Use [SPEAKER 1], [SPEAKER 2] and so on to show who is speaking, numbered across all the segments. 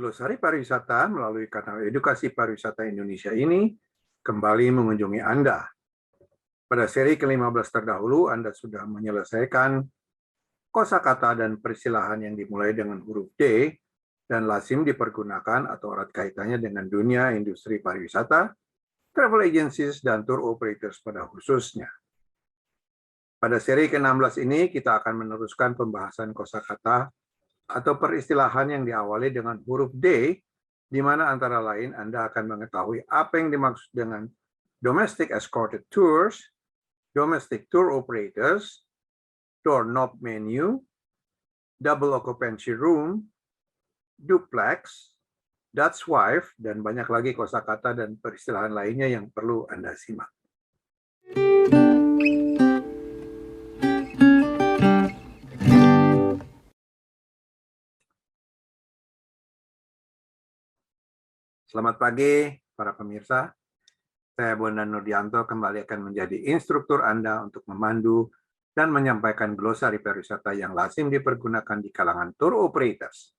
[SPEAKER 1] Glosari Pariwisata melalui kanal Edukasi Pariwisata Indonesia ini kembali mengunjungi Anda. Pada seri ke-15 terdahulu, Anda sudah menyelesaikan kosakata dan peristilahan yang dimulai dengan huruf D dan lazim dipergunakan atau erat kaitannya dengan dunia industri pariwisata, travel agencies, dan tour operators pada khususnya. Pada seri ke-16 ini, kita akan meneruskan pembahasan kosakata atau peristilahan yang diawali dengan huruf D, di mana antara lain Anda akan mengetahui apa yang dimaksud dengan domestic escorted tours, domestic tour operators, doorknob menu, double occupancy room, duplex, Dutch wife, dan banyak lagi kosakata dan peristilahan lainnya yang perlu Anda simak. Selamat pagi, para pemirsa. Saya Bondan Nurdianto kembali akan menjadi instruktur Anda untuk memandu dan menyampaikan glosari pariwisata yang lazim dipergunakan di kalangan tour operators.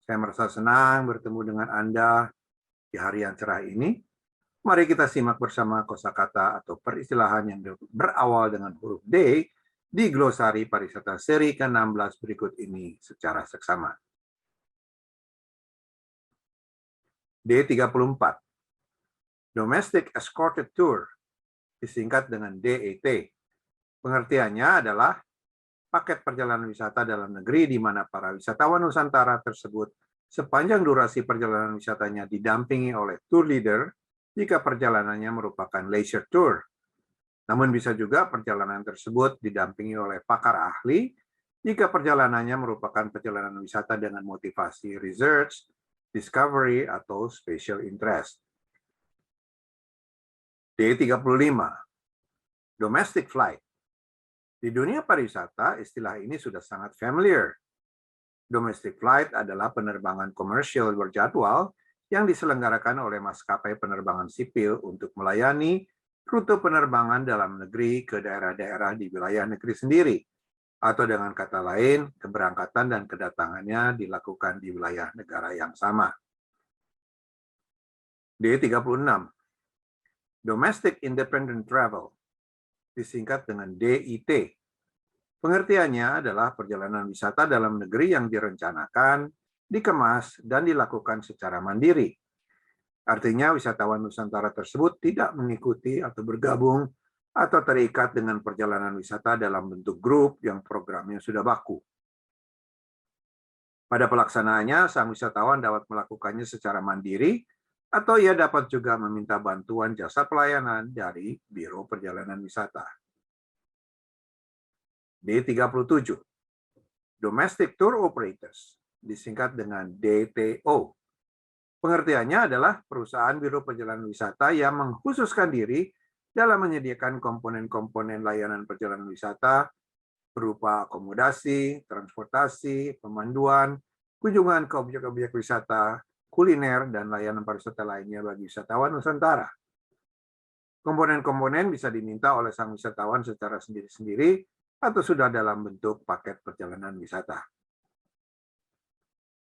[SPEAKER 1] Saya merasa senang bertemu dengan Anda di hari yang cerah ini. Mari kita simak bersama kosakata atau peristilahan yang berawal dengan huruf D di glosari pariwisata seri ke-16 berikut ini secara seksama. D34. Domestic Escorted Tour, disingkat dengan DET. Pengertiannya adalah paket perjalanan wisata dalam negeri di mana para wisatawan Nusantara tersebut sepanjang durasi perjalanan wisatanya didampingi oleh tour leader jika perjalanannya merupakan leisure tour. Namun bisa juga perjalanan tersebut didampingi oleh pakar ahli jika perjalanannya merupakan perjalanan wisata dengan motivasi research, discovery, atau special interest. D35. Domestic flight. Di dunia pariwisata, istilah ini sudah sangat familiar. Domestic flight adalah penerbangan komersial berjadwal yang diselenggarakan oleh maskapai penerbangan sipil untuk melayani rute penerbangan dalam negeri ke daerah-daerah di wilayah negeri sendiri, atau dengan kata lain, keberangkatan dan kedatangannya dilakukan di wilayah negara yang sama. D36. Domestic Independent Travel, disingkat dengan DIT. Pengertiannya adalah perjalanan wisata dalam negeri yang direncanakan, dikemas, dan dilakukan secara mandiri. Artinya wisatawan Nusantara tersebut tidak mengikuti atau bergabung atau terikat dengan perjalanan wisata dalam bentuk grup yang programnya sudah baku. Pada pelaksanaannya, sang wisatawan dapat melakukannya secara mandiri atau ia dapat juga meminta bantuan jasa pelayanan dari Biro Perjalanan Wisata. D37. Domestic Tour Operators, disingkat dengan DTO. Pengertiannya adalah perusahaan Biro Perjalanan Wisata yang mengkhususkan diri dalam menyediakan komponen-komponen layanan perjalanan wisata berupa akomodasi, transportasi, pemanduan, kunjungan ke objek-objek wisata, kuliner, dan layanan pariwisata lainnya bagi wisatawan Nusantara. Komponen-komponen bisa diminta oleh sang wisatawan secara sendiri-sendiri atau sudah dalam bentuk paket perjalanan wisata.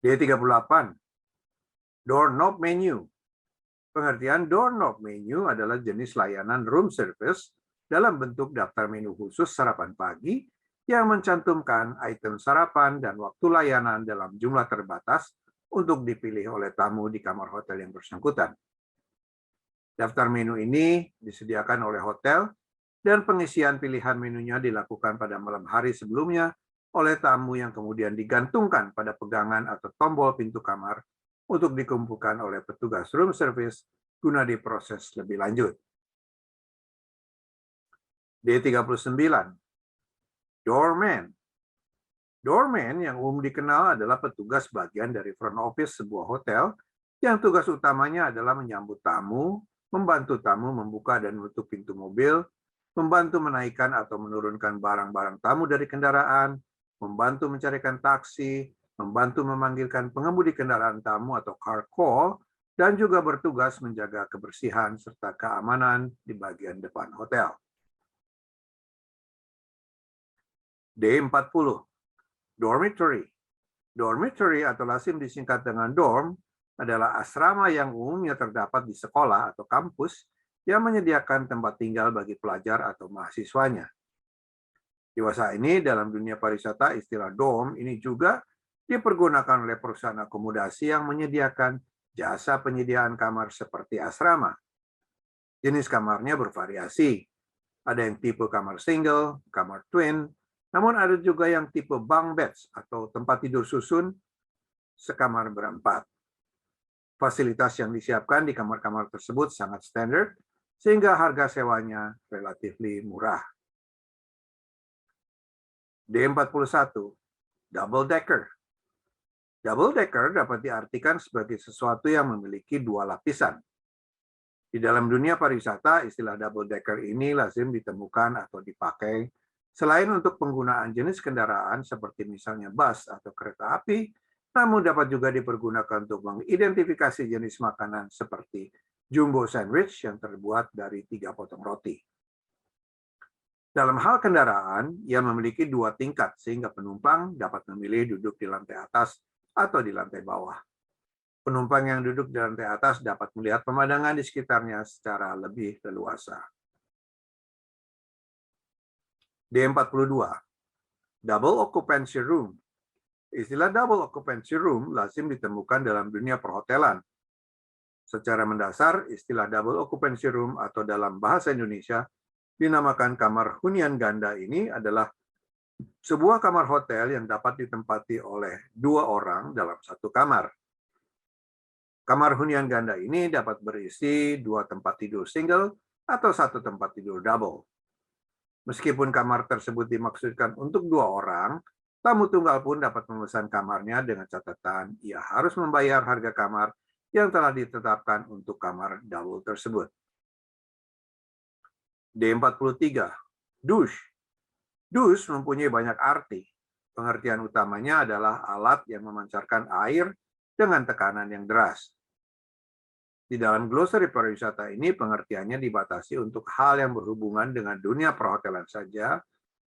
[SPEAKER 1] D38. Doorknob menu. Pengertian doorknob menu adalah jenis layanan room service dalam bentuk daftar menu khusus sarapan pagi yang mencantumkan item sarapan dan waktu layanan dalam jumlah terbatas untuk dipilih oleh tamu di kamar hotel yang bersangkutan. Daftar menu ini disediakan oleh hotel dan pengisian pilihan menunya dilakukan pada malam hari sebelumnya oleh tamu yang kemudian digantungkan pada pegangan atau tombol pintu kamar untuk dikumpulkan oleh petugas room service guna diproses lebih lanjut. D39. Doorman. Doorman yang umum dikenal adalah petugas bagian dari front office sebuah hotel yang tugas utamanya adalah menyambut tamu, membantu tamu membuka dan menutup pintu mobil, membantu menaikkan atau menurunkan barang-barang tamu dari kendaraan, membantu mencarikan taksi, membantu memanggilkan pengemudi kendaraan tamu atau car call, dan juga bertugas menjaga kebersihan serta keamanan di bagian depan hotel. D40. Dormitory. Dormitory atau lazim disingkat dengan dorm adalah asrama yang umumnya terdapat di sekolah atau kampus yang menyediakan tempat tinggal bagi pelajar atau mahasiswanya. Dewasa ini dalam dunia pariwisata istilah dorm ini juga dipergunakan oleh perusahaan akomodasi yang menyediakan jasa penyediaan kamar seperti asrama. Jenis kamarnya bervariasi. Ada yang tipe kamar single, kamar twin, namun ada juga yang tipe bunk beds atau tempat tidur susun sekamar berempat. Fasilitas yang disiapkan di kamar-kamar tersebut sangat standar, sehingga harga sewanya relatif murah. D41, double decker. Double decker dapat diartikan sebagai sesuatu yang memiliki dua lapisan. Di dalam dunia pariwisata, istilah double decker ini lazim ditemukan atau dipakai selain untuk penggunaan jenis kendaraan seperti misalnya bus atau kereta api, namun dapat juga dipergunakan untuk mengidentifikasi jenis makanan seperti jumbo sandwich yang terbuat dari 3 potong roti. Dalam hal kendaraan, ia memiliki 2 tingkat sehingga penumpang dapat memilih duduk di lantai atas atau di lantai bawah. Penumpang yang duduk di lantai atas dapat melihat pemandangan di sekitarnya secara lebih leluasa. D42, double occupancy room. Istilah double occupancy room lazim ditemukan dalam dunia perhotelan. Secara mendasar, istilah double occupancy room atau dalam bahasa Indonesia dinamakan kamar hunian ganda ini adalah sebuah kamar hotel yang dapat ditempati oleh 2 orang dalam satu kamar. Kamar hunian ganda ini dapat berisi 2 tempat tidur single atau 1 tempat tidur double. Meskipun kamar tersebut dimaksudkan untuk 2 orang, tamu tunggal pun dapat memesan kamarnya dengan catatan ia harus membayar harga kamar yang telah ditetapkan untuk kamar double tersebut. D43, douche. Douche mempunyai banyak arti. Pengertian utamanya adalah alat yang memancarkan air dengan tekanan yang deras. Di dalam glosari pariwisata ini pengertiannya dibatasi untuk hal yang berhubungan dengan dunia perhotelan saja,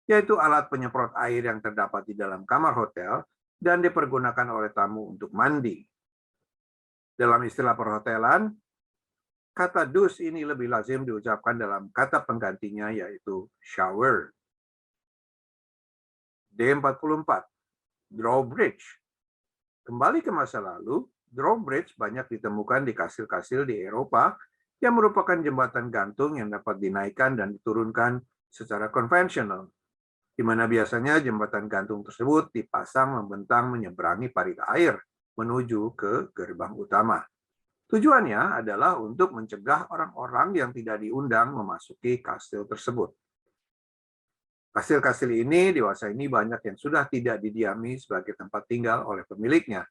[SPEAKER 1] yaitu alat penyemprot air yang terdapat di dalam kamar hotel dan dipergunakan oleh tamu untuk mandi. Dalam istilah perhotelan, kata douche ini lebih lazim diucapkan dalam kata penggantinya yaitu shower. D44, drawbridge. Kembali ke masa lalu, drawbridge banyak ditemukan di kastil-kastil di Eropa yang merupakan jembatan gantung yang dapat dinaikkan dan diturunkan secara konvensional, di mana biasanya jembatan gantung tersebut dipasang membentang menyeberangi parit air menuju ke gerbang utama. Tujuannya adalah untuk mencegah orang-orang yang tidak diundang memasuki kastil tersebut. Kastil-kastil ini dewasa ini banyak yang sudah tidak didiami sebagai tempat tinggal oleh pemiliknya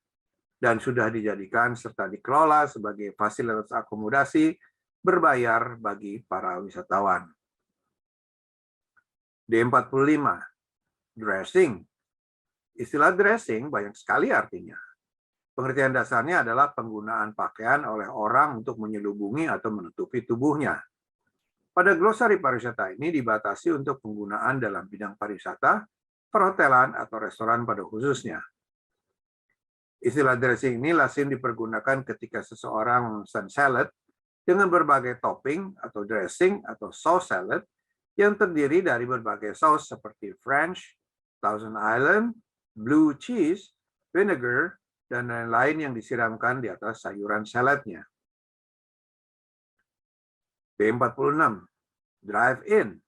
[SPEAKER 1] dan sudah dijadikan serta dikelola sebagai fasilitas akomodasi berbayar bagi para wisatawan. D45, dressing. Istilah dressing banyak sekali artinya. Pengertian dasarnya adalah penggunaan pakaian oleh orang untuk menyelubungi atau menutupi tubuhnya. Pada glosari pariwisata ini dibatasi untuk penggunaan dalam bidang pariwisata, perhotelan, atau restoran pada khususnya. Istilah dressing ini lazim dipergunakan ketika seseorang memesan salad dengan berbagai topping atau dressing atau sauce salad yang terdiri dari berbagai saus seperti French, Thousand Island, blue cheese, vinegar, dan lain-lain yang disiramkan di atas sayuran saladnya. D46, drive-in.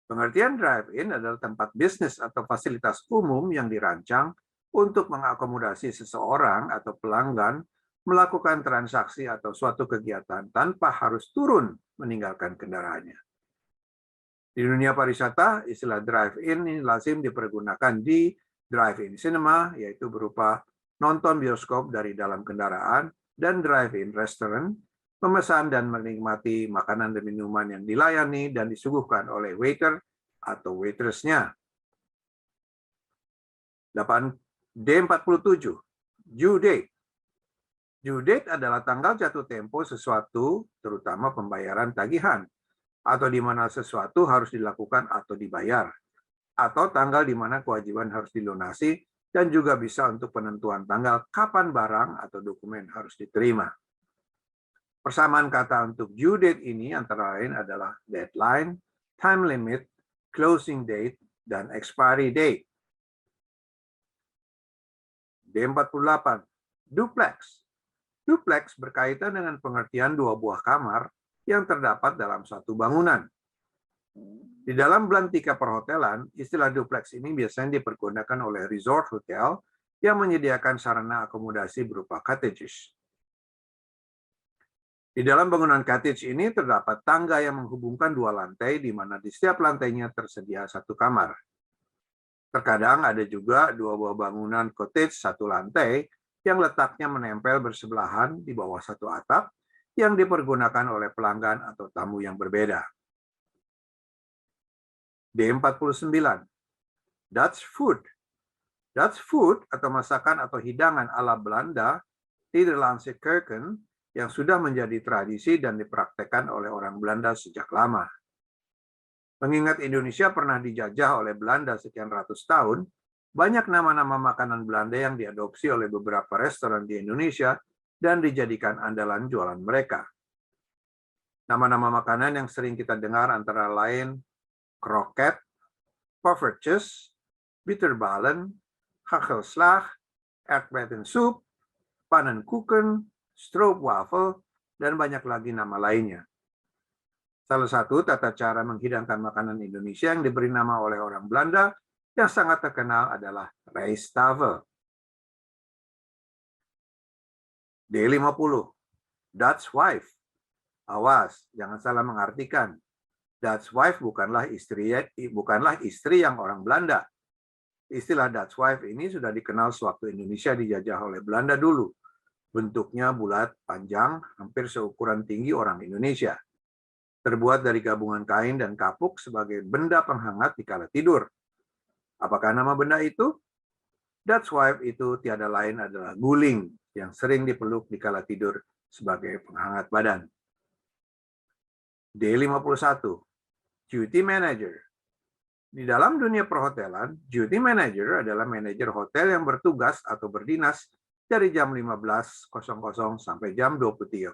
[SPEAKER 1] Pengertian drive-in adalah tempat bisnis atau fasilitas umum yang dirancang untuk mengakomodasi seseorang atau pelanggan melakukan transaksi atau suatu kegiatan tanpa harus turun meninggalkan kendaraannya. Di dunia pariwisata, istilah drive-in ini lazim dipergunakan di drive-in cinema, yaitu berupa nonton bioskop dari dalam kendaraan, dan drive-in restaurant, memesan dan menikmati makanan dan minuman yang dilayani dan disuguhkan oleh waiter atau waitress-nya. D47, due date. Due date adalah tanggal jatuh tempo sesuatu, terutama pembayaran tagihan, atau di mana sesuatu harus dilakukan atau dibayar, atau tanggal di mana kewajiban harus dilunasi dan juga bisa untuk penentuan tanggal kapan barang atau dokumen harus diterima. Persamaan kata untuk due date ini antara lain adalah deadline, time limit, closing date, dan expiry date. D48, duplex. Duplex berkaitan dengan pengertian dua buah kamar yang terdapat dalam satu bangunan. Di dalam belantika perhotelan, istilah duplex ini biasanya dipergunakan oleh resort hotel yang menyediakan sarana akomodasi berupa cottages. Di dalam bangunan cottage ini terdapat tangga yang menghubungkan dua lantai di mana di setiap lantainya tersedia satu kamar. Terkadang ada juga dua buah bangunan cottage satu lantai yang letaknya menempel bersebelahan di bawah satu atap yang dipergunakan oleh pelanggan atau tamu yang berbeda. D49, Dutch food. Dutch food atau masakan atau hidangan ala Belanda, Nederlandse keuken, yang sudah menjadi tradisi dan dipraktekkan oleh orang Belanda sejak lama. Mengingat Indonesia pernah dijajah oleh Belanda sekian ratus tahun, banyak nama-nama makanan Belanda yang diadopsi oleh beberapa restoran di Indonesia dan dijadikan andalan jualan mereka. Nama-nama makanan yang sering kita dengar antara lain kroket, poffertjes, bitterballen, hagelslag, aardbeiensoep, pannenkoeken, stroopwafel, dan banyak lagi nama lainnya. Salah satu tata cara menghidangkan makanan Indonesia yang diberi nama oleh orang Belanda yang sangat terkenal adalah rijsttafel. D50, Dutch wife. Awas, jangan salah mengartikan. Dutch wife bukanlah istri yang orang Belanda. Istilah Dutch wife ini sudah dikenal sewaktu Indonesia dijajah oleh Belanda dulu. Bentuknya bulat, panjang, hampir seukuran tinggi orang Indonesia. Terbuat dari gabungan kain dan kapuk sebagai benda penghangat di kala tidur. Apakah nama benda itu? Dutch wife itu tiada lain adalah guling yang sering dipeluk di kala tidur sebagai penghangat badan. D51, duty manager. Di dalam dunia perhotelan, duty manager adalah manajer hotel yang bertugas atau berdinas dari jam 15.00 sampai jam 23.00,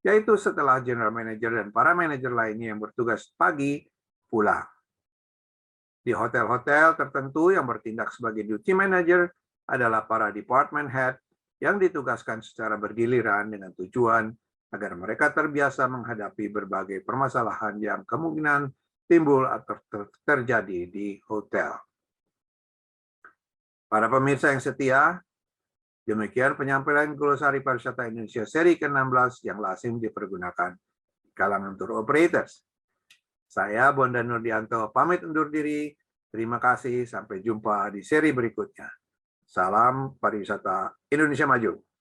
[SPEAKER 1] yaitu setelah general manager dan para manajer lainnya yang bertugas pagi pulang. Di hotel-hotel tertentu yang bertindak sebagai duty manager adalah para department head yang ditugaskan secara bergiliran dengan tujuan agar mereka terbiasa menghadapi berbagai permasalahan yang kemungkinan timbul atau terjadi di hotel. Para pemirsa yang setia, demikian penyampaian Glosari Pariwisata Indonesia seri ke-16 yang lazim dipergunakan di kalangan tour operators. Saya Bondan Nurdianto pamit undur diri. Terima kasih, sampai jumpa di seri berikutnya. Salam pariwisata Indonesia Maju.